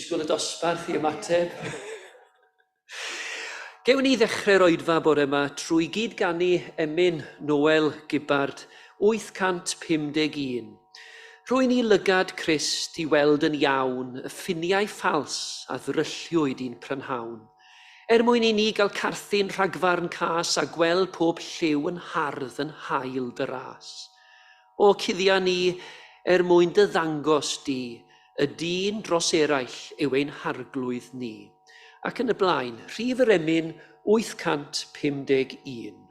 Disgwyl y dosbarth i ymateb. Gewn ni ddechrau'r oedfa bore yma trwy gyd ganu emyn Noel Gibbard 851. Rwy'n i lygad Crist i weld yn iawn y ffiniau ffals a ddrylliwyd i'n prynhawn. Mwyn i ni gael carthu'n rhagfarn cas a gweld pob lliw yn hardd yn hael dy ras. O cuddia ni mwyn dy ddangos di, y dyn dros eraill yw ein harglwydd ni. Ac yn y blaen, rhif yr emyn 851.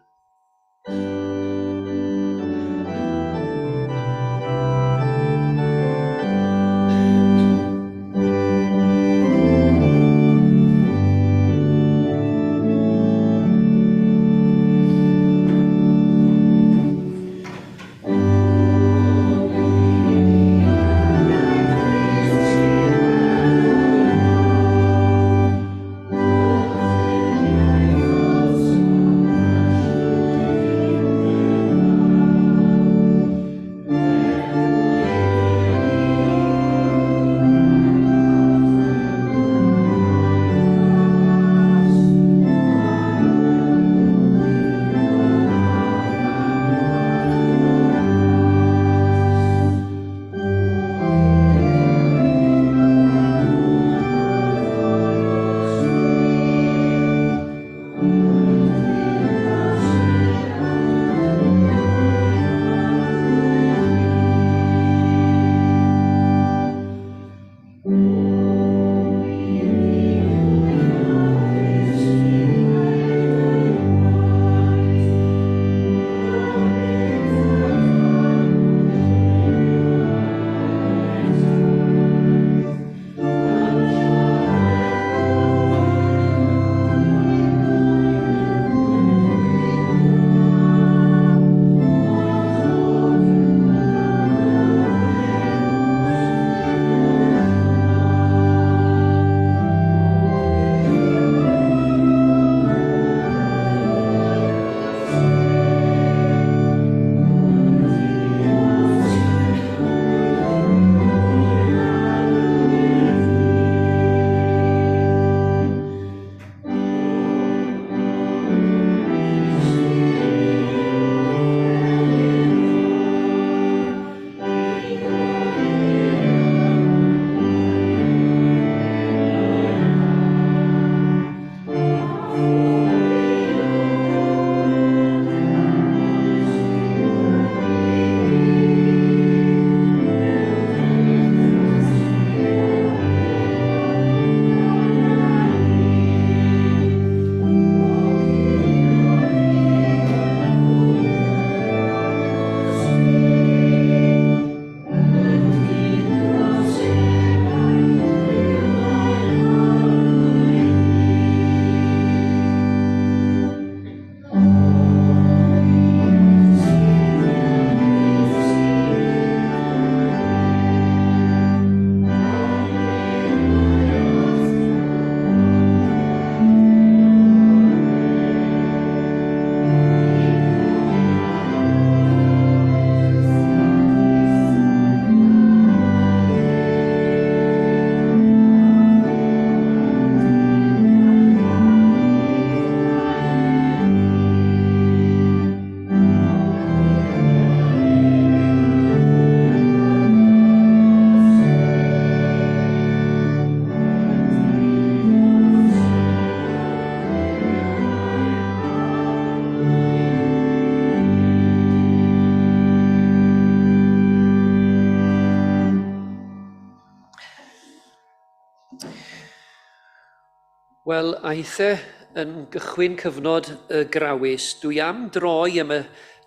Wel, aethau yn gychwyn cyfnod y grawys, dwi am droi am y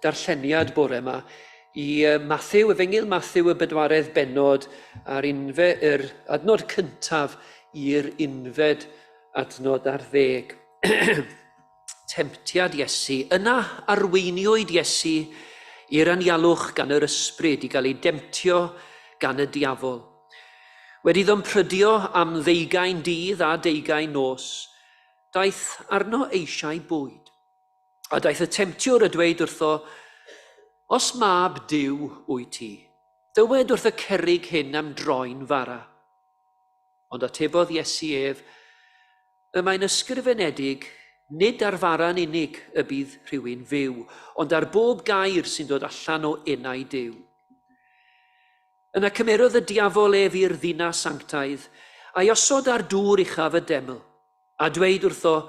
darlleniad bore yma i Matthew, Efengyl Matthew y bedwaredd bennod a'r adnod cyntaf i'r unfed adnod ar 10. Temptiad Iesu. Yna arweiniwyd Iesu i'r anialwch gan yr ysbryd i gael ei demtio gan y diafol. Wedi ddemprydio am 20 dydd a 20 nos, daeth arno eisiau bwyd. A daeth y temptiwr y dweud wrtho, os mab Duw wyt ti, dywed wrth y cerrig hyn am droi'n fara. Ond atebodd Iesu ef, y mae'n ysgrifenedig, nid ar fara'n unig y bydd rhywun fyw, ond ar bob gair sy'n dod allan o enau Duw. Yna cymerodd y diafol ef i'r ddinas sanctaidd, a'i osod ar dŵr uchaf y deml, a dweud wrtho,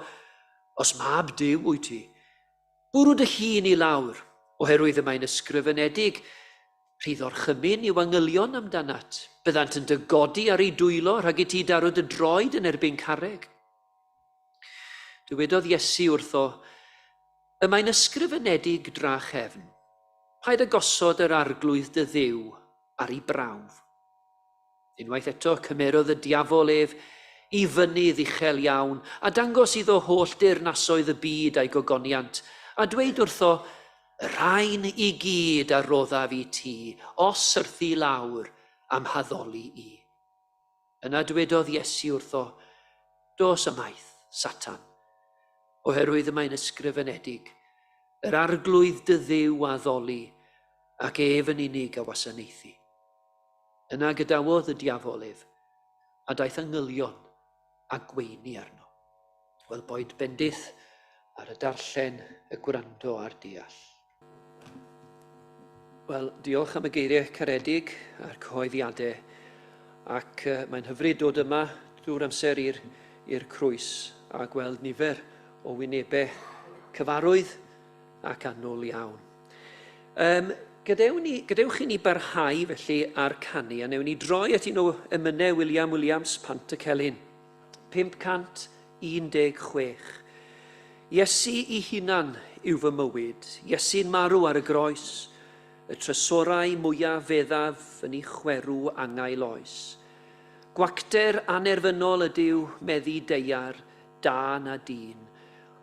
os mab Duw wyt ti, bwrw dy hun i lawr, oherwydd y mae'n ysgrifenedig, rhydd o'r chymyn i'w angylion amdanat, byddant yn dygodi ar ei dwylo rhag i ti darod y droed yn erbyn carreg. Dywedodd Iesu wrtho, y mae'n ysgrifenedig dra chefn, paid a gosod yr arglwydd dy Dduw ar ei brawf. Unwaith eto cymerodd y diafol ef i fynydd uchel iawn a dangos iddo holl deyrnasoedd y byd a'i gogoniant a dweud wrtho, y rhain i gyd a roddaf i ti, os syrthu lawr am haddoli i. Yna dywedodd Iesu wrtho, dos ymaith, Satan, oherwydd y mae'n ysgrifenedig, yr arglwydd dy Dduw a ddoli, ac ef yn unig a wasanaethu. Yna gydawodd y diafol ef, a daeth angylion a gweini arno. Wel, boed bendith ar y darllen y gwrando a'r deall. Wel, diolch am y geiriau caredig a'r cyhoeddiadau, ac mae'n hyfryd dod yma drwy'r amser i'r Crwys a gweld nifer o wynebau cyfarwydd ac annwl iawn. Gadewch i ni barhau felly ar canu, a newn ni droi at un o emynau William Williams Pant y Celyn, 516. Iesu i hunan yw fy mywyd, Iesu'n marw ar y groes, y trysorau mwyaf feddaf yn ei chwerw angael oes. Gwacter anerfynol ydyw meddu deiar, dan a dyn,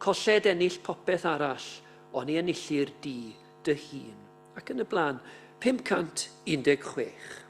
colled ennill popeth arall, ond i enillir di dy hun. Ac yn y blaen, 516.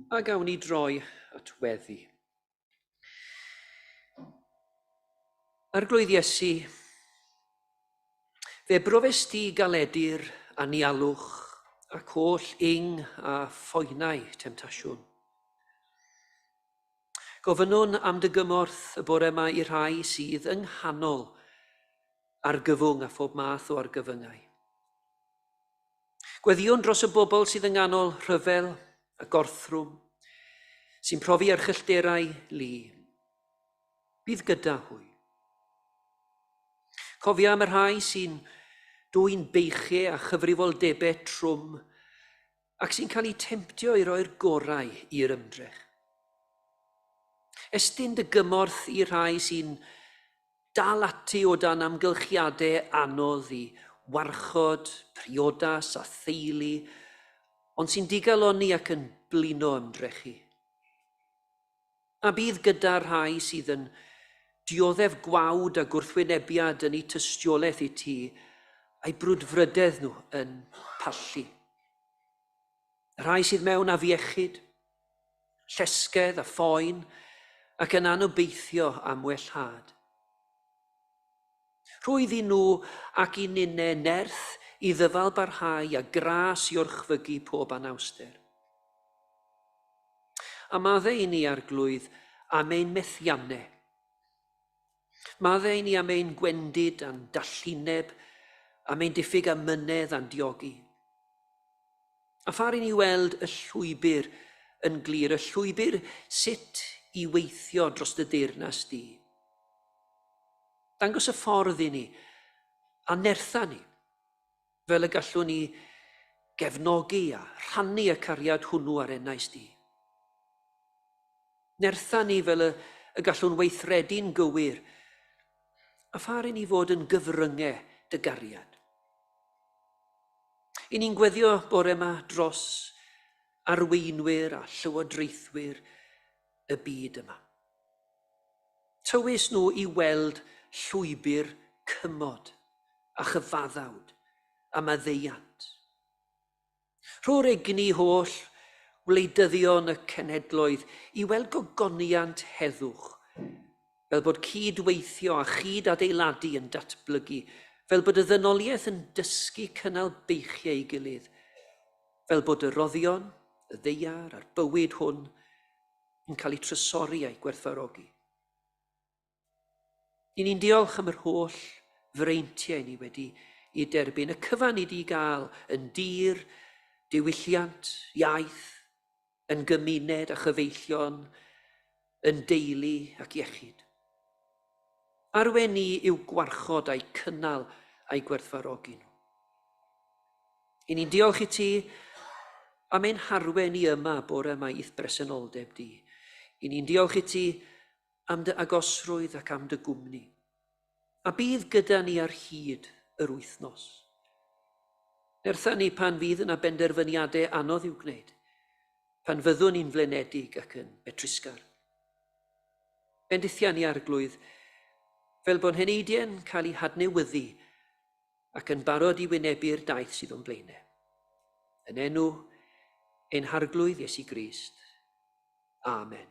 A gawn ni droi at weddi. Arglwydd Iesu, fe brofes ti galedur a nialwch ac holl ing a phoenau temtasiwn. Gofynnwn am dy gymorth y bore yma i'r rhai sydd yng nghanol argyfwng a phob math o argyfyngau. Gweddiwn dros y bobl sydd yng nghanol rhyfel a gorthrwm, sy'n profi erchyllderau lu. Bydd gyda hwy. Cofia am y rhai sy'n dwy'n beichau a chyfrifoldebau trwm ac sy'n cael ei temptio i roi'r gorau i'r ymdrech. Estyn dy gymorth i rhai sy'n dal ati o dan amgylchiadau anodd i warchod, priodas a theulu, ond sy'n digaloni ac yn blino ymdrechu. A bydd gyda rhai sydd yn dioddef gwawd a gwrthwynebiad yn eu tystiolaeth i ti, a'i brwdfrydedd nhw yn pallu. Rhai sydd mewn afiechyd, llesgedd a phoen, ac yn anobeithio am wellhad. Rhwydd i nhw ac i ninnau nerth i ddyfal barhau a gras i orchfygu pob anawster. A maddau i ni arglwydd am ein methiannau. Maddau i ni am ein gwendid a'n dallineb, am ein diffyg amynedd a'n diogi. A phar i ni weld y llwybr yn glir, y llwybr sut i weithio dros dy deyrnas di. Dangos y ffordd i ni, a nertha ni, fel y gallwn ni gefnogi a rhannu y cariad hwnnw ar ennais di. Nertha ni fel y gallwn weithredu'n gywir, a phar i ni fod yn gyfryngau dy gariad. I ni'n gweddio bore yma dros arweinwyr a llywodraethwyr y byd yma. Tywys nhw i weld llwybr cymod a chyfaddawd a maddeuant. Rho'r egni holl wleidyddion y cenhedloedd i weld gogoniant heddwch, fel bod cydweithio a chydadeiladu yn datblygu, fel bod y ddynoliaeth yn dysgu cynnal beichiau ei gilydd, fel bod y roddion, y ddeiar a'r bywyd hwn yn cael ei trysori a'i gwerthfawrogi. I ni'n diolch am yr holl freintiau ni wedi i derbyn, y cyfan i di gael yn dir, diwylliant, iaith, yn gymuned a chyfeillion, yn deulu ac iechyd. Arwen ni i'w gwarchod a'i cynnal a'i gwerthfawrogi nhw. I ni'n diolch i ti am ein harwen ni yma bore yma i'th bresenoldeb di. I ni'n diolch i ti am dy agosrwydd ac am dy gwmni. A bydd gyda ni ar hyd yr wythnos. Nertha ni pan fydd yna benderfyniadau anodd i'w gwneud, pan fyddwn ni'n flenedig ac yn betrisgar. Bendithia ni arglwydd, fel bod heneidiau'n cael ei hadnewyddu ac yn barod i wynebu'r daith sydd o'n blaenau. Yn enw ein harglwydd Iesu Grist. Amen.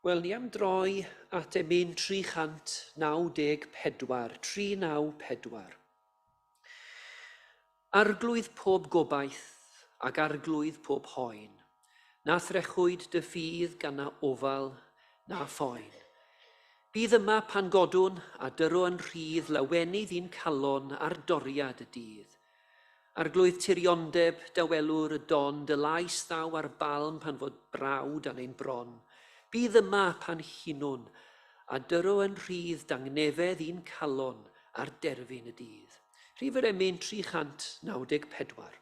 Wel, ni am droi at emyn 394, 394. Arglwydd pob gobaith ac arglwydd pob hoen, na threchwyd dy ffydd gan na ofal na phoen. Bydd yma pan godwn a dyro yn rhydd lawenydd i'n calon ar doriad y dydd. Arglwydd tiriondeb dawelwr y don, dy lais ddaw ar balm pan fod brawd a'n ein bron. Bydd yma pan hinwn a dyro yn rhydd dangnefedd i'n calon ar derfyn y dydd. Rhif yr emyn 394.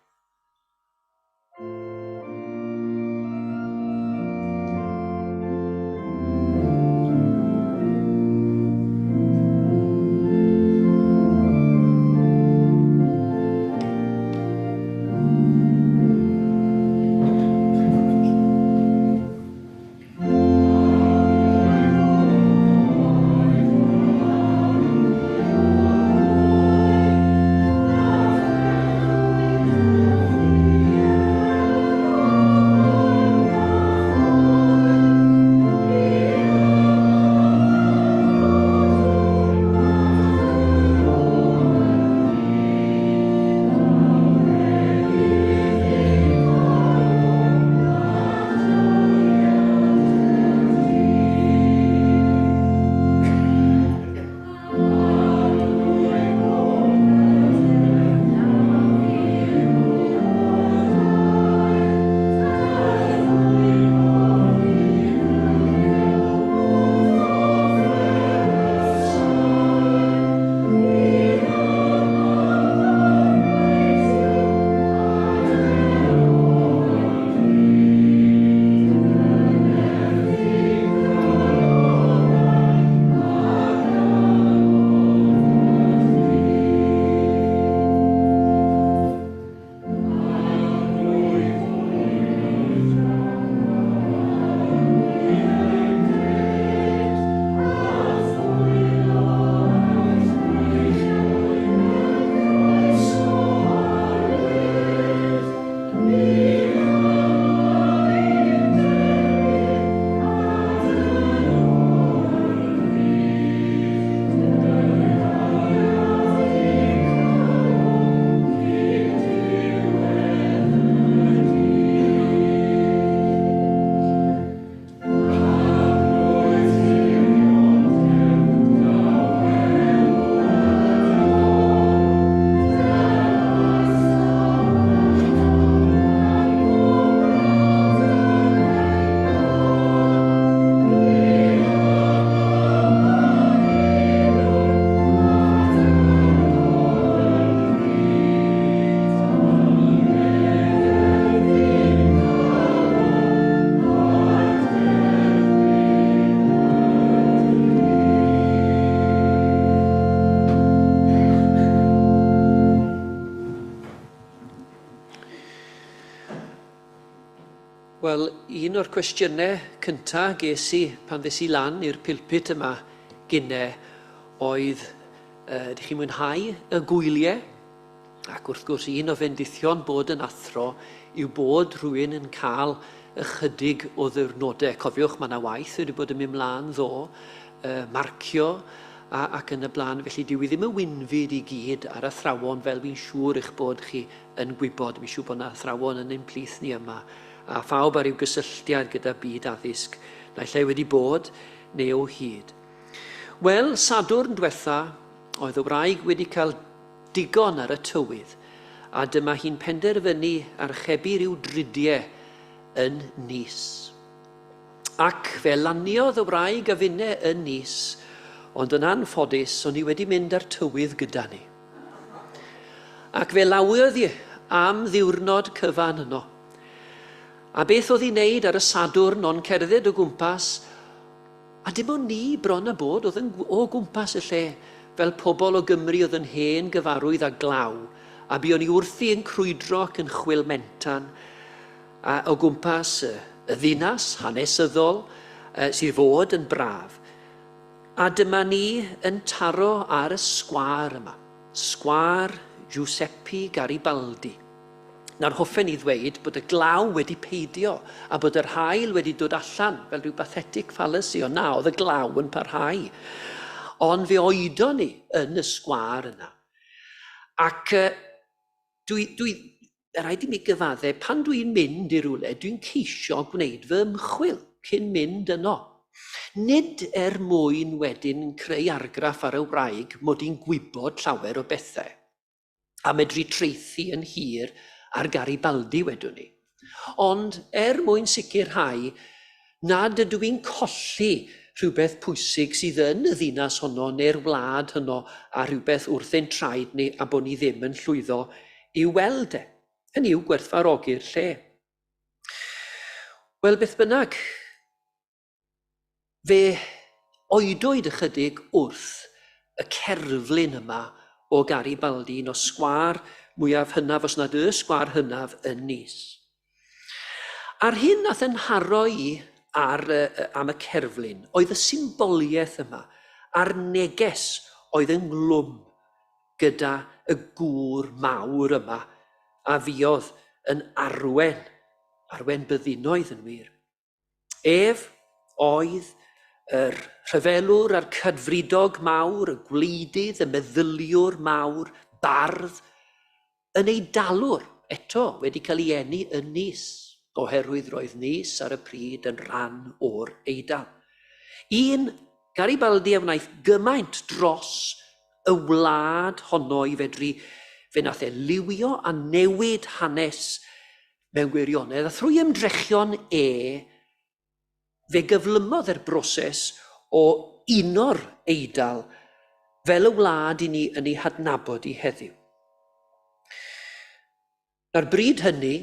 Wel, un o'r cwestiynau cyntaf ges i pan ddes i lan i'r pulpit yma gynne oedd, ydych chi'n mwynhau y gwyliau? Ac wrth gwrs un o fendithion bod yn athro yw bod rhywun yn cael ychydig o ddiwrnodau. Cofiwch, mae yna waith wedi bod yn mynd mlaen ddo, marcio ac yn y blaen. Felly dyw i ddim yn wynfyd i gyd ar athrawon fel fi'n siŵr eich bod chi yn gwybod. Mi'n siŵr bod yna athrawon yn ein plith ni yma. A phawb ar i'w gysylltiad gyda byd addysg, naill ai wedi bod neu o hyd. Wel, Sadwrn diwetha, oedd y wraig wedi cael digon ar y tywydd, a dyma hi'n penderfynu archebu rhyw dridiau yn Nis. Ac fe laniodd y wraig a finnau yn Nis, ond yn anffodus, o'n i wedi mynd ar tywydd gyda ni. Ac fe lawiodd i am ddiwrnod cyfan yno. A beth oedd hi'n neud ar y Sadwrn o'n cerdded o gwmpas, a dim ond ni bron a bod oedd yn o gwmpas y lle, fel pobl o Gymru oedd yn hen gyfarwydd a glaw, a bu o'n i wrthi yn crwydro ac yn chwilmentan o gwmpas y ddinas hanesyddol sydd fod yn braf. A dyma ni yn taro ar y sgwâr yma, sgwâr Giuseppe Garibaldi. Na'r hoffen i ddweud bod y glaw wedi peidio a bod yr haul wedi dod allan fel rhyw pathetic fallacy o na, oedd y glaw yn parhau. Ond fe oedon ni yn y sgwâr yna. Ac rhaid i mi gyfadde, pan dwi'n mynd i rywle, dwi'n ceisio gwneud fy ymchwil cyn mynd yno. Nid mwyn wedyn creu argraff ar y wraig mod i'n gwybod llawer o bethau a medru treithi yn hir ar Garibaldi wedwn ni. Ond mwyn sicrhau nad ydw i'n colli rhywbeth pwysig sydd yn y ddinas honno neu'r wlad honno a rhywbeth wrth ein traed ni a bod ni ddim yn llwyddo i weld e. Hynny yw gwerthfawrogi'r lle. Wel, beth bynnag, fe oedwyd ychydig wrth y cerflun yma o Garibaldi, un o sgwâr mwyaf hynaf, os nad y sgwâr hynaf yn Nis. A'r hyn nath yn haro i am y cerflun oedd y symboliaeth yma, a'r neges oedd yn glwm gyda y gŵr mawr yma, a fiodd yn arwen byddinoedd yn wir. Ef oedd yr rhyfelwr a'r cydfridog mawr, y gwleidydd, y meddyliwr mawr, bardd, yn Eidalwr, eto wedi cael ei eni yn Nis, oherwydd roedd Nis ar y pryd yn rhan o'r Eidal. Garibaldi wnaeth gymaint dros y wlad honno i fedru, fe nath liwio a newid hanes mewn gwirionedd, a thrwy ymdrechion fe gyflymodd yr broses o uno'r Eidal fel y wlad i ni yn ei hadnabod i heddiw. Na'r bryd hynny,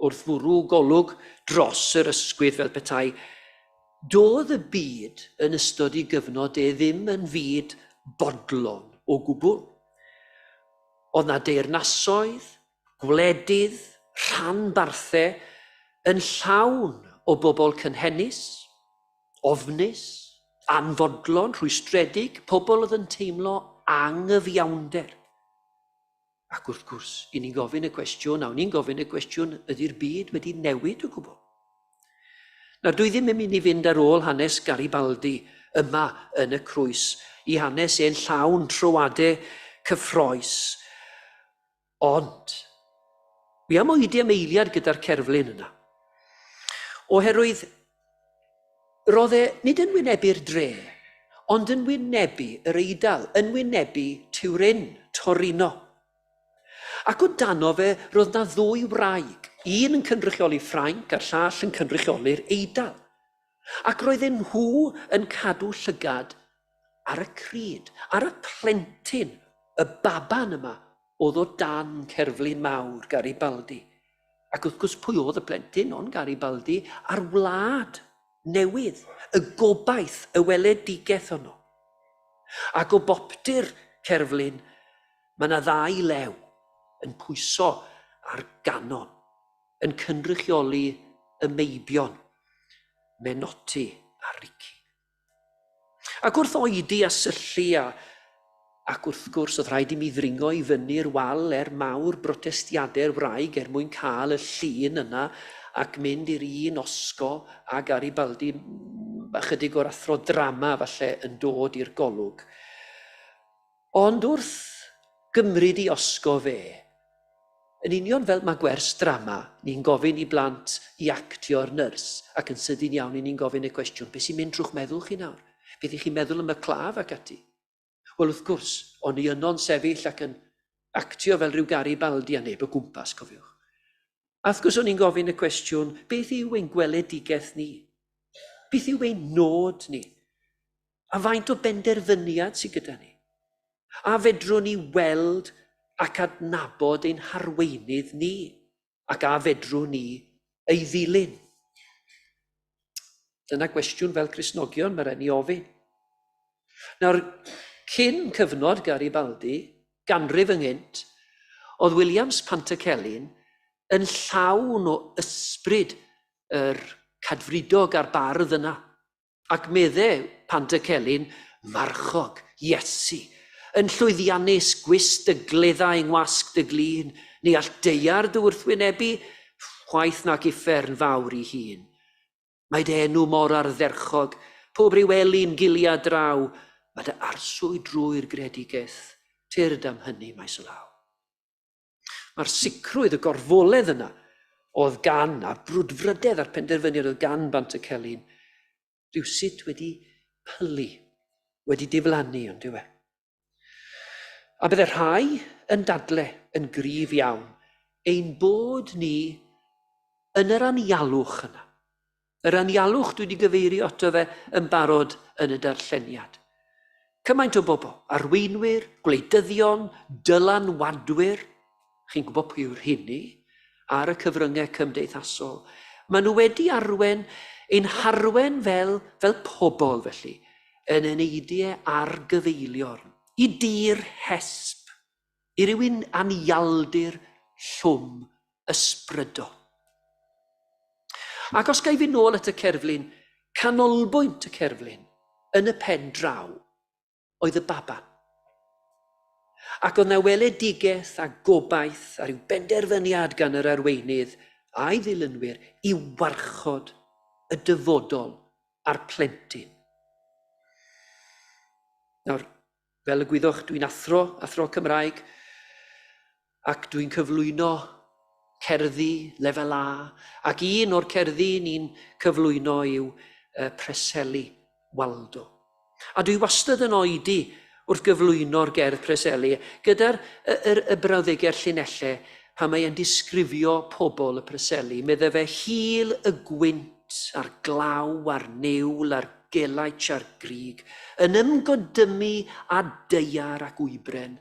wrth fwrw golwg dros yr ysgwydd fel petai, doedd y byd yn ystod i gyfnod ddim yn fyd bodlon o gwbl. Oedd na deyrnasoedd, gwledydd, rhanbarthau yn llawn o bobl cynhennus, ofnus, anfodlon, rhwystredig, pobl oedd yn teimlo anghyfiawnder. Ac wrth gwrs, i ni'n gofyn y cwestiwn, ydy'r byd wedi newid o gwbl? Nawr, dwi ddim yn mynd i fynd ar ôl hanes Garibaldi yma yn y Crwys, i hanes e'n llawn troadau cyffroes. Ond, fi am oedi am eiliad gyda'r cerflun yna. Oherwydd, roedd nid yn wynebu'r dre, ond yn wynebu yr Eidal, yn wynebu Tiwryn, Torino. Ac o dano fe, roedd na ddwy wraig, un yn cynrychioli Ffrainc a'r llall yn cynrychioli'r Eidal. Ac roedden nhw yn cadw llygad ar y cryd, ar y plentyn, y baban yma, oedd o dan cerflun mawr Garibaldi. Ac wrth gwrs pwy oedd y plentyn ond Garibaldi a'r wlad newydd, y gobaith, y weledigaeth honno. Ac o boptu'r cerflun, mae yna ddau lew yn pwyso ar ganon, yn cynrychioli y meibion, Menoti a Rici. Ac wrth oedi a syllu ac wrth gwrs oedd rhaid i mi ddringo i fyny'r wal mawr brotestiadau'r wraig mwyn cael y llun yna ac mynd i'r un osgo a Garibaldi ychydig o'r athro drama falle yn dod i'r golwg. Ond wrth gymryd i osgo fe, yn union fel mae gwers drama, ni'n gofyn i blant i actio'r nyrs ac yn sydyn iawn ni'n gofyn y cwestiwn, beth sy'n mynd trw'ch meddwl chi nawr? Beth ych chi'n meddwl am y claf ac ati? Wel, wrth gwrs, o'n i yno'n sefyll ac yn actio fel rhyw Garibaldi a neb o gwmpas, cofiwch. A wrth gwrs, o'n i'n gofyn y cwestiwn, beth yw ein gweledigaeth ni? Beth yw ein nod ni? A faint o benderfyniad sydd gyda ni? A fedrwn ni weld ac adnabod ein harweinydd ni, ac a fedrwn ni ei ddilyn? Dyna gwestiwn fel Cristnogion mae'n rhaid ni ofyn. Nawr, cyn cyfnod Garibaldi, ganrif ynghynt, oedd Williams Pantycelyn yn llawn o ysbryd yr cadfridog a'r bardd yna. Ac meddai Pantycelyn, marchog, Iesu, yn llwyddiannus gwist y gleddau yng ngwasg dy glin, Ni all deiar dy wrthwynebu, chwaith nag uffern fawr I hun. Mae dy enw mor ardderchog, pob ryw eli'n gilia draw, mae dy arswyd drwy'r gredigaeth, tyrd am hynny mae sylaw. Mae'r sicrwydd y gorfoledd yna, oedd gan a brwdfrydedd a'r penderfyniad oedd gan bant y celyn, rhywsut wedi pylu, wedi diflannu ond yw e. A bydde rhai yn dadle yn gryf iawn, ein bod ni yn yr anialwch yna. Yr anialwch dwi wedi gyfeirio ato fe yn barod yn y darlleniad. Cymaint o bobl, arweinwyr, gwleidyddion, dylanwadwyr, chi'n gwybod pwy yw'r hynny, ar y cyfryngau cymdeithasol. Maen nhw wedi arwen, ein harwen fel pobl felly, yn y neidiau argyfeilior, I dir hesp, I rywun anialdir llwm ysbrydol. Ac os gai fi nôl at y cerflun, canolbwynt y cerflun, yn y pen draw, oedd y baban. Ac oedd na weledigaeth a gobaith a ryw benderfyniad gan yr arweinydd a'i ddilynwyr I warchod y dyfodol a'r plentyn. Nawr, fel y gwyddwch, dwi'n athro Cymraeg, ac dwi'n cyflwyno cerddi lefel A, ac un o'r cerddi ni'n cyflwyno yw Preseli Waldo. A dwi wastad yn oedi wrth gyflwyno'r gerdd Preseli, gyda'r y brawddegau'r llinellau pan mae e'n disgrifio pobl y Preseli. Medde fe hil y gwynt a'r glaw a'r niwl a'r gelaich a'r grig, yn ymgodymu a deiar ac wybren,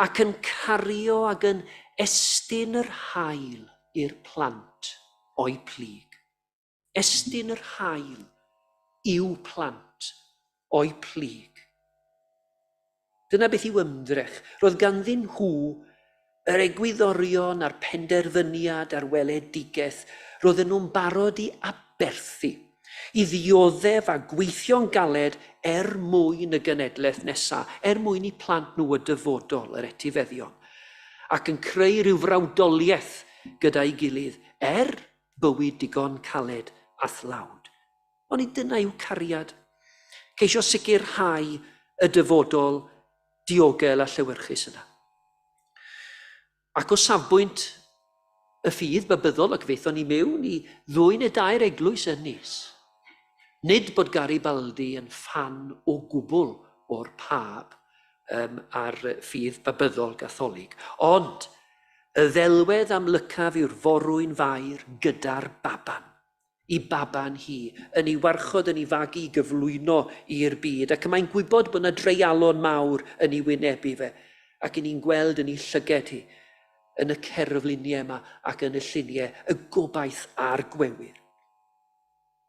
ac yn cario ac yn estyn yr hael i'r plant o'i plyg. Estyn yr hael i'w plant o'i plyg. Dyna beth yw ymdrech. Roedd ganddyn nhw yr egwyddorion a'r penderfyniad a'r weledigaeth, roedden nhw'n barod I aberthu, I ddioddef a gweithio'n galed mwyn y genedlaeth nesaf, mwyn I plant nhw y dyfodol, yr etifeddion, ac yn creu rhyw frawdoliaeth gyda'i gilydd, bywyd digon caled a thlawd. Ond I dyna yw cariad, ceisio sicrhau y dyfodol diogel a llewyrchus yna. Ac o safbwynt y ffydd bebyddol ac feithon ni mewn I ddwy neu dair eglwys yn Nis. Nid bod Garibaldi yn ffan o gwbl o'r pab ar ffydd bebyddol Gatholig, ond y ddelwedd amlycaf yw'r forwyn fair gyda'r baban. I baban hi, yn ei warchod, yn ei fagu, I gyflwyno i'r byd, ac mae'n gwybod bod yna dreialon mawr yn ei wynebu fe, ac yn ei'n gweld yn ei llyged hi, yn y cerfluniau yma ac yn y lluniau, y gobaith a'r gwewyr.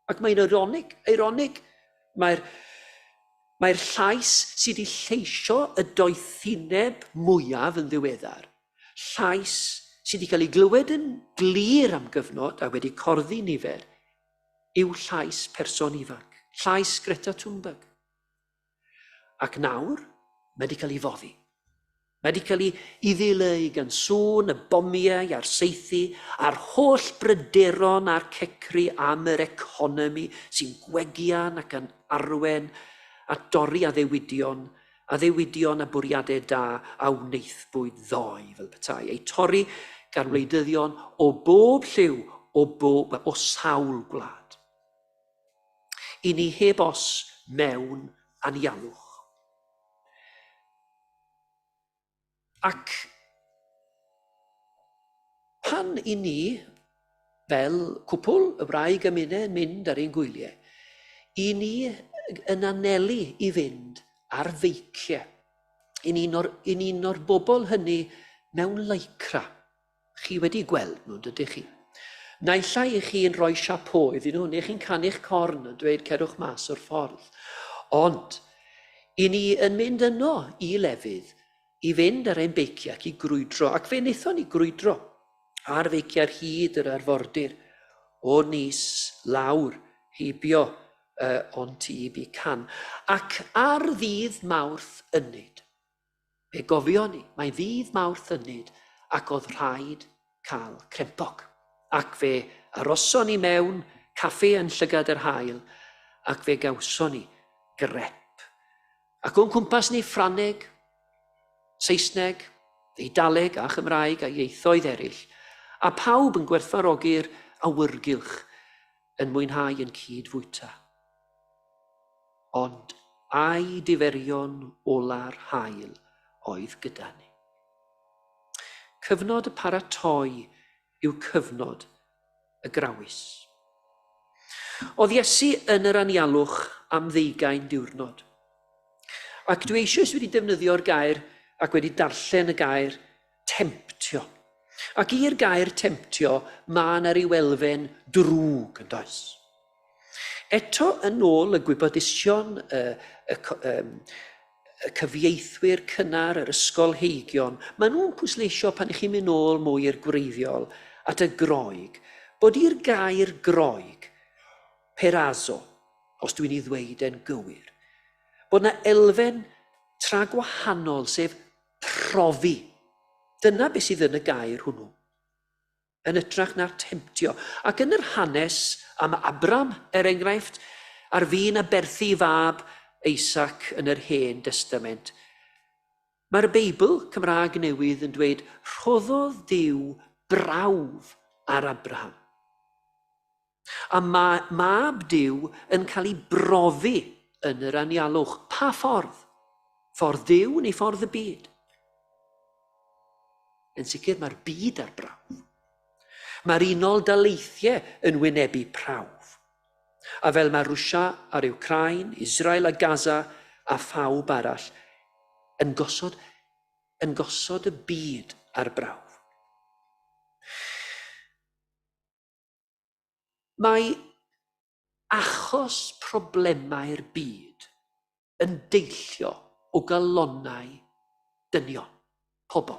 Ac mae'n ironig, mae'r llais sydd wedi lleisio y doethineb mwyaf yn ddiweddar, llais sydd wedi cael ei glywed yn glir am gyfnod a wedi corddi nifer, yw llais person ifanc, llais Greta Thunberg. Ac nawr, mae wedi cael ei foddi. Mae wedi cael ei ddileu gan sŵn y bomiau a'r seithi, a'r holl bryderon a'r cecri am yr economi sy'n gwegian ac yn arwen a dorri a ddewidion a bwriadau da a wneithbwyd ddoi fel petai. Ei torri gan wleidyddion o bob lliw, o sawl gwlad. I ni heb os mewn anialwch. Ac pan I ni, fel cwpl, y wraig a minnau yn mynd ar ein gwyliau, I ni yn anelu I fynd ar feiciau. I ni o'r bobl hynny mewn lycra. Chi wedi gweld nhw, dydych chi. Naillai I chi yn rhoi siapo iddyn nhw, neu chi'n canu'ch corn yn dweud cerwch mas o'r ffordd. Ond, I ni yn mynd yno I lefydd, I fynd ar ein beiciau ac I grwydro, ac fe wnaethon ni grwydro ar feiciau'r hyd yr arfordir, o Nis lawr, heibio ont I Bucan. Ac ar ddydd Mawrth ynyd, fe gofio ni, mae ddydd Mawrth ynyd, ac oedd rhaid cael crempog. Ac fe aroson ni mewn caffe yn llygad yr haul, ac fe gawson ni grep. Ac o'n cwmpas ni Ffrangeg, Saesneg, Eidaleg a Chymraeg a ieithoedd eraill, a pawb yn gwerthfawrogi'r awyrgylch yn mwynhau yn cydfwyta. Ond a'i diferion ola'r haul oedd gyda ni. Cyfnod y paratoi yw cyfnod y grawys. Oedd Iesu yn yr anialwch am 20 diwrnod. Ac dwi eisiau wedi defnyddio'r gair ac wedi darllen y gair temptio. Ac i'r gair temptio, mae yna ryw elfen drwg yn does. Eto yn ôl y gwybodaethon y cyfieithwyr cynnar yr ysgolheigion, maen nhw'n pwysleisio pan chi'n mynd nôl mwy i'r gwreiddiol at y groeg, bod i'r gair groeg, perazo, os dwi'n ei ddweud yn gywir, bod yna elfen tra gwahanol, sef profi. Dyna beth sydd yn y gair hwnnw, yn ytrach na'r temptio. Ac yn yr hanes am Abram, enghraifft, ar fin a berthu fab Isaac yn yr Hen Testament, mae'r Beibl Cymraeg Newydd yn dweud, rhoddodd Duw brawf ar Abraham. A mab Duw yn cael ei brofi yn yr anialwch. Pa ffordd? Ffordd Duw neu ffordd y byd? Yn sicr mae'r byd ar brawf. Mae'r unol daleithiau yn wynebu prawf. A fel mae Rwsia ar Ukraine, Israel a Gaza a phawb arall yn gosod y byd ar brawf. Mae achos problemau'r byd yn deillio o galonnau dynion, pobl.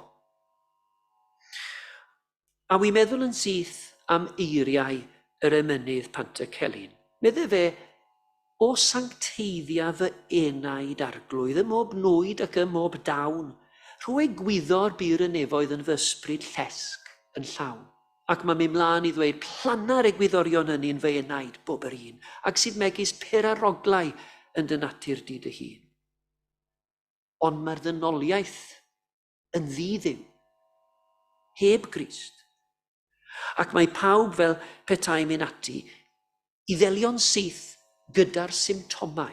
A wi'n meddwl yn syth am eiriau yr emynydd Pantycelyn. Medde fe, o sancteiddia fy enaid arglwydd, ym mob nwyd ac ym mob dawn, rhwy gwyddo'r byr y nefoedd yn fy ysbryd llesg yn llawn. Ac mae'n mynd mlaen i ddweud planna'r egwyddorion hynny'n fy enaid bob yr un, ac sydd megis peraroglau yn dy natur di dy hun. Ond mae'r ddynoliaeth yn ddiddiw, heb Grist. Ac mae pawb fel petai mynd ati i ddelio'n syth gyda'r symptomau.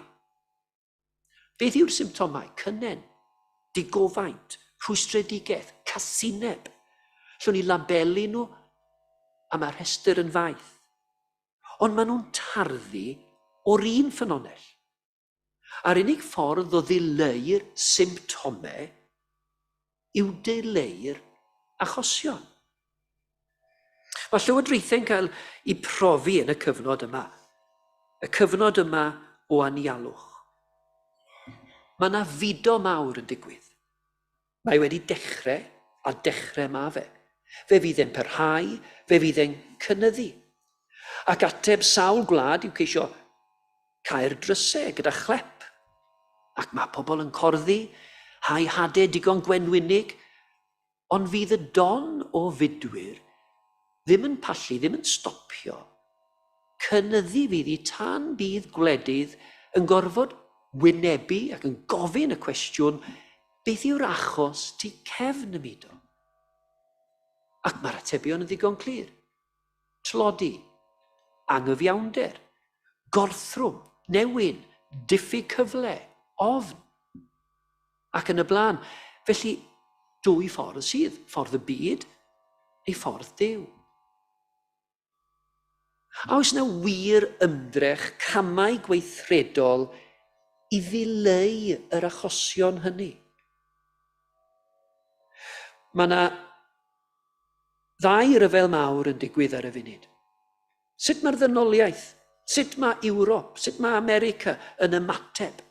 Beth yw'r symptomau? Cynnen, digofaint, rhwystredigaeth, casineb. Llwn ni labelu nhw a mae'r rhestr yn faith. Ond maen nhw'n tarddu o'r un ffynonell. A'r unig ffordd o ddileu'r symptomau yw dileu'r achosion. Mae llywodraethau'n cael ei profi yn y cyfnod yma. Y cyfnod yma o anialwch. Mae yna fido mawr yn digwydd. Mae wedi dechrau a dechrau ma fe. Fe fydd e'n parhau, fe fydd e'n cynyddu. Ac ateb sawl gwlad yw ceisio cael drysau gyda chlep. Ac mae pobl yn corddi, hau hadau digon gwenwynig, ond fydd y don o fudwyr ddim yn pallu, ddim yn stopio. Cynyddu fydd i tan bydd gwledydd yn gorfod wynebu ac yn gofyn y cwestiwn, beth yw'r achos tu cefn y mudo? Ac mae'r atebion yn ddigon clir. Tlodi, anghyfiawnder, gorthrwm, newyn, diffyg cyfle, ofn. Ac yn y blaen, felly dwy ffordd sydd, ffordd y byd neu ffordd Duw. A oes yna wir ymdrech camau gweithredol i ddileu yr achosion hynny? Mae yna ddau ryfel mawr yn digwydd ar y funud. Sut mae'r ddynoliaeth? Sut mae Ewrop? Sut mae America yn ymateb?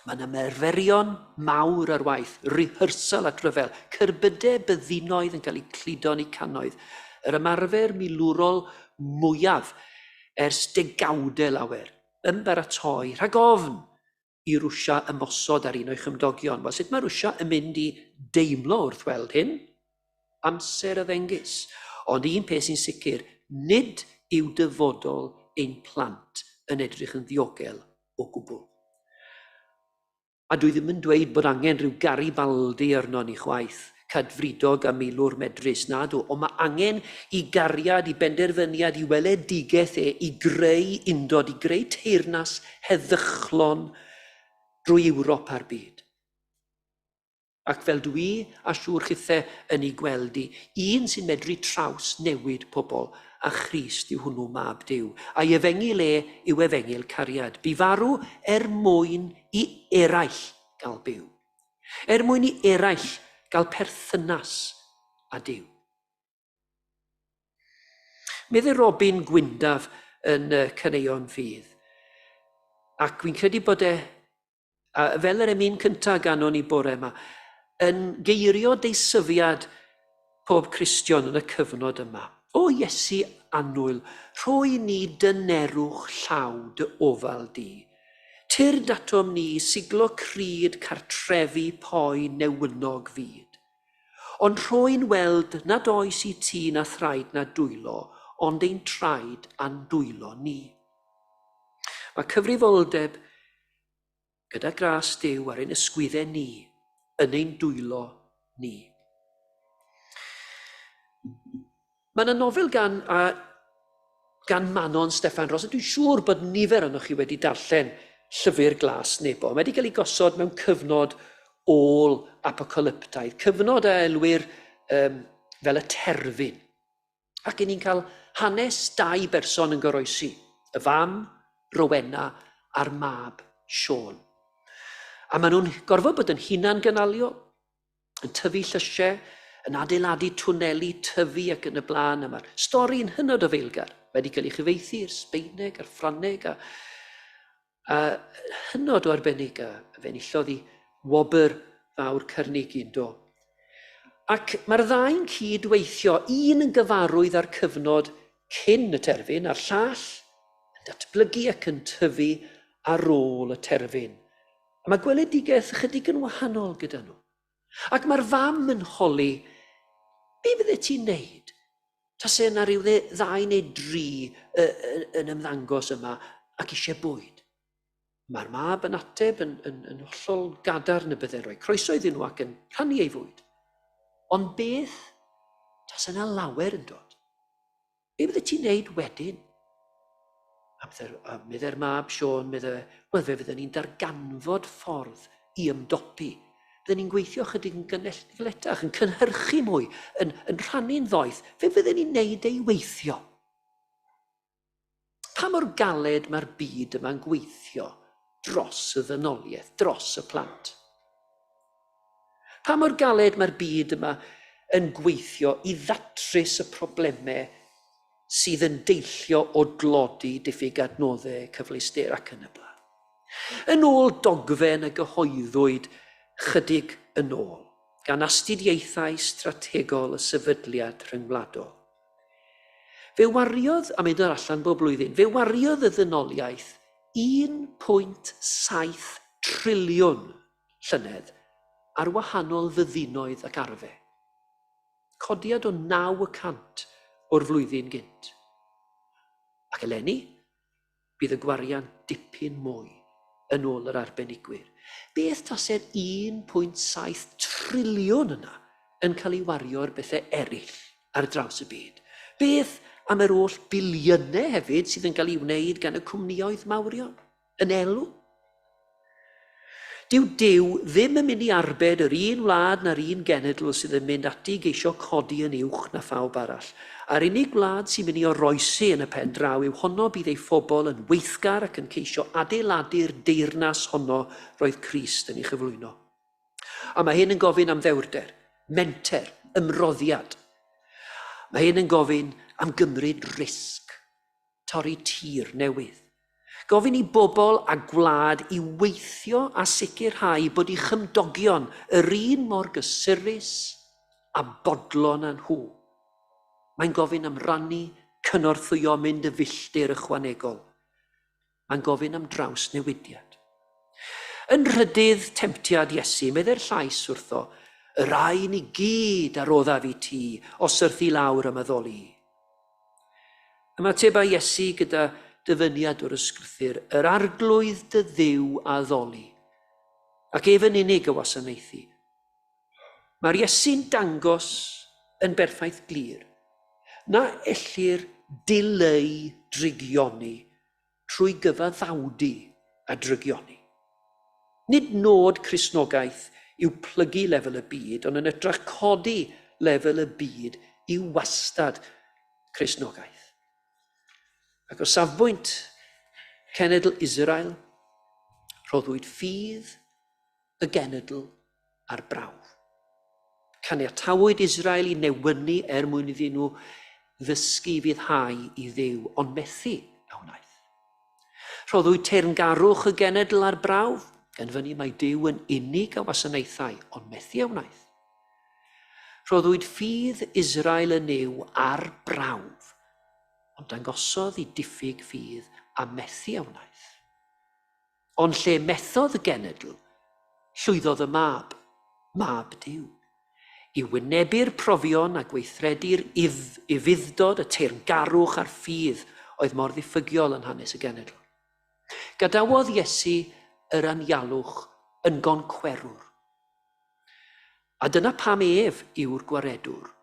Mae yna merferion mawr ar waith, rehearsal at ryfel, cerbydau byddinoedd yn cael eu cludo yn eu cannoedd. Yr ymarfer milwrol mwyaf ers degawdau lawer, yn baratoi, rhag ofn i Rwsia ymosod ar un o'i chymdogion. Wel, sut mae Rwsia yn mynd i deimlo wrth weld hyn? amser y ddengys. Ond un peth sy'n sicr, nid yw dyfodol ein plant yn edrych yn ddiogel o gwbl. A dwi ddim yn dweud bod angen rhyw Garibaldi arno ni chwaith, cadfridog a milwr medrus, nad o, ond mae angen i gariad, i benderfyniad, i weledigaeth i greu undod, i greu teyrnas heddychlon drwy Ewrop a'r byd. Ac fel dwi a siŵr chithau yn ei gweld un sy'n medru traws newid pobl, a Christ yw hwnnw mab Duw. A'i efengil yw efengil cariad. Bu farw mwyn i eraill gael byw. Mwyn i eraill gael perthynas a Duw. Medde Robin Gwyndaf yn Caneuon Ffydd. Ac fi'n credu bod fel yr emyn cyntaf ganon ni bore yma, yn geirio deisyfiad pob Cristion yn y cyfnod yma. O Iesu annwyl, rhoi ni dynerwch llaw dy ofal di. Tyr datom ni siglo cryd cartrefi poen newynog fyd. Ond rhoi'n weld nad oes i ti na thraed na dwylo, ond ein traed a'n dwylo ni. Mae cyfrifoldeb gyda gras Duw ar ein ysgwyddau ni, yn ein dwylo ni. Mae yna nofel gan Manon Steffan Ros, a dwi'n siŵr bod nifer yno chi wedi darllen Llyfr Glas Nebo. Mae wedi cael ei gosod mewn cyfnod ôl apocalyptaidd, cyfnod a elwyr fel y terfyn. Ac ni'n cael hanes dau berson yn goroesi, y fam, Rowena, a'r mab, Siôn. A maen nhw'n gorfod bod yn hunan gynalio, yn tyfu llysiau, yn adeiladu twneli, tyfu ac yn y blaen. A mae'r stori'n hynod o feilgar. Wedi cael ei chyfeithi i'r Sbeineg a'r Ffrangeg a hynod o arbennig a fe enillodd i wobr fawr Carnegie do. Ac mae'r ddau'n cydweithio, un yn gyfarwydd ar cyfnod cyn y terfyn, a'r llall yn datblygu ac yn tyfu ar ôl y terfyn. A mae gweledigaeth ychydig yn wahanol gyda nhw. Ac mae'r fam yn holi, be fydde ti'n neud? Tase yna rhyw ddau neu dri yn ymddangos yma ac eisiau bwyd. Mae'r mab yn ateb yn hollol gadarn y byddai'n rhoi croeso iddyn nhw ac yn rhannu ei fwyd. Ond beth tase yna lawer yn dod? Be fydde ti'n neud wedyn? A medde'r mab Siôn, wel fe fydden ni'n darganfod ffordd i ymdopi. Fydden ni'n gweithio chydig yn gynletach, yn cynhyrchu mwy, yn rhannu'n ddoeth. Fe fydden ni'n neud ei weithio. Pa mor galed mae'r byd yma'n gweithio dros y ddynoliaeth, dros y plant? Pa mor galed mae'r byd yma yn gweithio i ddatrys y problemau sydd yn deillio o dlodi diffyg adnoddau cyfleuster ac yn y blaen. Yn ôl dogfen y gyhoeddwyd chydig yn ôl, gan astudiaethau strategol y sefydliad rhyngwladol. Fe wariodd, a mynd allan bob blwyddyn, fe wariodd y ddynoliaeth 1.7 triliwn llynedd ar wahanol fyddinoedd ac arfau. Codiad o 9% o'r flwyddyn gynt. Ac eleni, bydd y gwariant dipyn mwy yn ôl yr arbenigwyr. Beth tase'r 1.7 triliwn yna yn cael ei wario ar bethau eraill ar draws y byd? Beth am yr oll biliynau hefyd sydd yn cael ei wneud gan y cwmnioedd mawrion yn elw? Dyw Duw ddim yn mynd i arbed yr un wlad na'r un genedl sydd yn mynd ati geisio codi yn uwch na phawb arall. A'r unig wlad sy'n mynd i oroesi yn y pen draw yw honno bydd ei phobl yn weithgar ac yn ceisio adeiladu'r deyrnas honno roedd Crist yn ei chyflwyno. A mae hyn yn gofyn am ddewrder, menter, ymroddiad. Mae hyn yn gofyn am gymryd risg, torri tir newydd. Gofyn i bobl a gwlad i weithio a sicrhau bod eu chymdogion yr un mor gysurus a bodlon â nhw. Mae'n gofyn am rannu, cynorthwyo, mynd y filltir ychwanegol. Mae'n gofyn am draws newidiad. Yn rhydydd temptiad Iesu, medde'r llais wrtho, y rai ni gyd arodda fi ti, os wrth i lawr am addoli. Ymateba Iesu gyda dyfyniad o'r ysgrythur, yr arglwydd dy dduw a ddoli, ac ef yn unig y wasanaethu. Mae'r Iesu'n dangos yn berffaith glir, na ellir dileu drigioni trwy gyfaddawdu a drigioni. Nid nod Cristnogaeth yw plygu lefel y byd, ond yn ytrach codi lefel y byd yw wastad Cristnogaeth. Ac o safbwynt cenedl Israel, rhoddwyd ffydd y genedl a'r brawf. Caniatawyd Israel i newynu mwyn iddyn nhw ddysgu fyddhau i dduw, ond methu a wnaeth. Rhoddwyd teyrngarwch y genedl a'r brawf, gan fyny mae Duw yn unig a wasanaethau, ond methu a wnaeth. Rhoddwyd ffydd Israel yn new a'r brawf, ond dangosodd i diffyg ffydd a methu a wnaeth. Ond lle methodd y genedl, llwyddodd y mab Duw, i wynebu'r profion a gweithredu'r ufuddod, y teyrngarwch a'r ffydd oedd mor ddiffygiol yn hanes y genedl. Gadawodd Iesu yr anialwch yn goncwerwr. A dyna pam ef yw'r gwaredwr,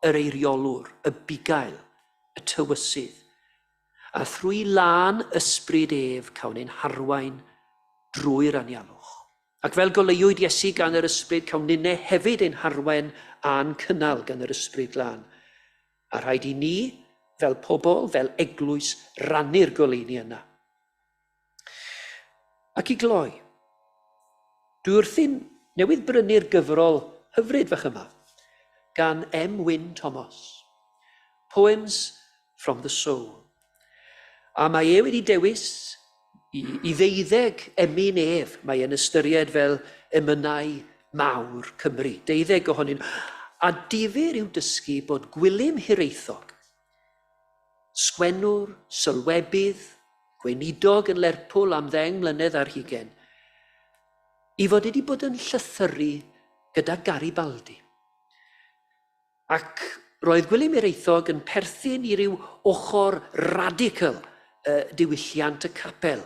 yr eiriolwr, y bugail, y tywysydd, a thrwy lan ysbryd ef cawn ein harwain drwy'r anialwch. Ac fel goleuwyd Iesu gan yr ysbryd, cawn ninne hefyd ein harwain a'n cynnal gan yr ysbryd lan. A rhaid i ni, fel pobl, fel eglwys, rannu'r goleuni yna. Ac i gloi, dwi wrthi'n newydd brynu'r gyfrol hyfryd fach yma, gan M. Wyn Thomas, Poems from the Soul. A mae e wedi dewis i ddeuddeg emyn ef, mae e'n ystyried fel emynau mawr Cymru, deuddeg ohonyn. A difyr yw dysgu bod gwilym hiraethog, sgwennwr, sylwebydd, gweinidog yn Lerpwl am 10 mlynedd ar hugain, i fod wedi bod yn llythyru gyda Garibaldi. Ac roedd Gwilym Hiraethog yn perthyn i ryw ochr radical diwylliant y capel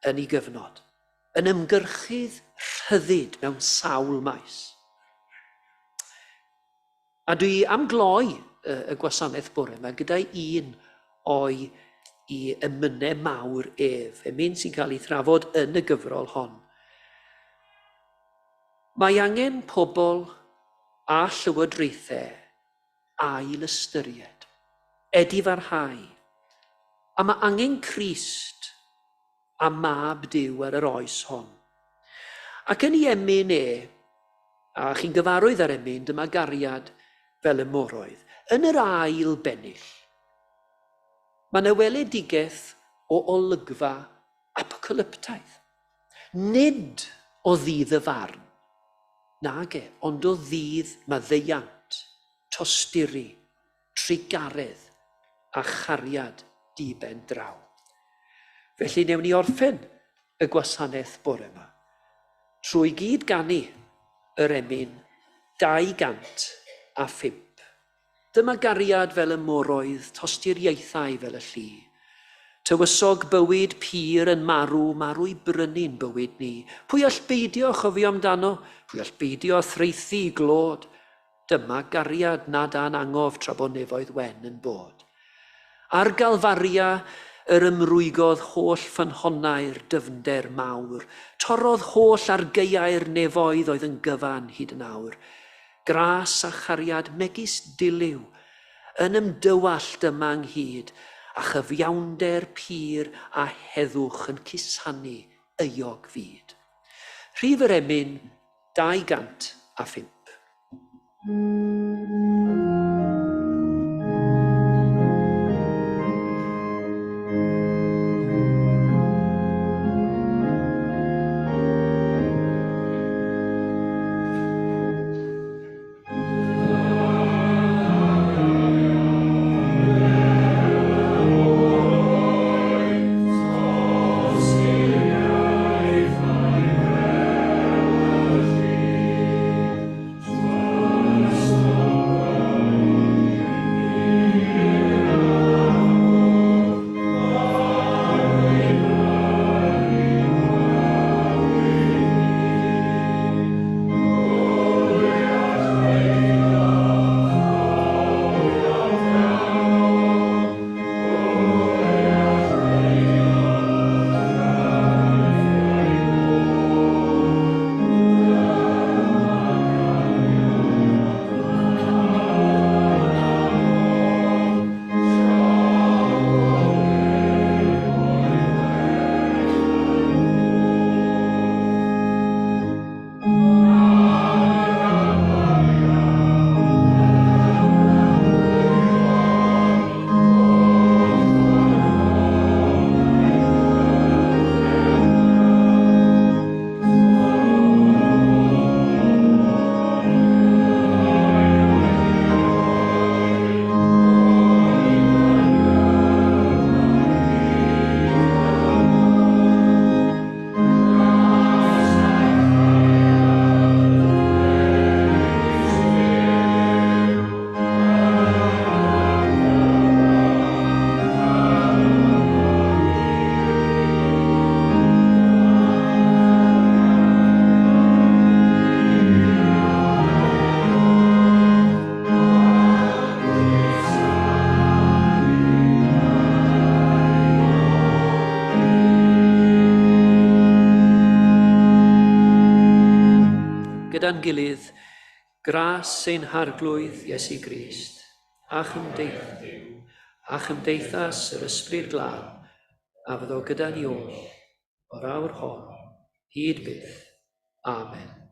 yn ei gyfnod, yn ymgyrchydd rhyddid mewn sawl maes. A dwi am gloi y gwasanaeth bore yma gyda un o'i emynau mawr ef, emyn sy'n cael ei thrafod yn y gyfrol hon. Mae angen pobl a llywodraethau ail ystyried, edifarhau, a mae angen Crist a mab Duw ar yr oes hon. Ac yn ei emyn a chi'n gyfarwydd ar emyn, dyma gariad fel y moroedd, yn yr ail bennill, mae yna weledigaeth o olygfa apocalyptaidd. Nid o ddydd y farn, nage, ond o ddydd maddeiant, tosturi, trigaredd a chariad diben draw. Felly newn ni orffen y gwasanaeth bore yma trwy gyd ganu yr emyn 205. Dyma gariad fel y moroedd, tosturiaethau fel y llu. Tywysog bywyd pur yn marw i brynu'n bywyd ni. Pwy all beidio chofio amdano? Pwy all beidio threithi glod? Dyma gariad nad a'n angof tra bo nefoedd wen yn bod. Ar Galfaria yr ymrwygodd holl ffynhonnau'r dyfnder mawr. Torodd holl argeiau'r nefoedd oedd yn gyfan hyd yn awr. Gras a chariad megis dilyw, yn ymdywallt yma ynghyd, a chyfiawnder pur a heddwch yn cusanu euog fyd. Rhif yr emyn 205. gyda'n gilydd, gras ein harglwydd Iesu Grist, a chymdeithas yr ysbryd glân, a fyddo gyda ni o'r awr hon, hyd byth. Amen.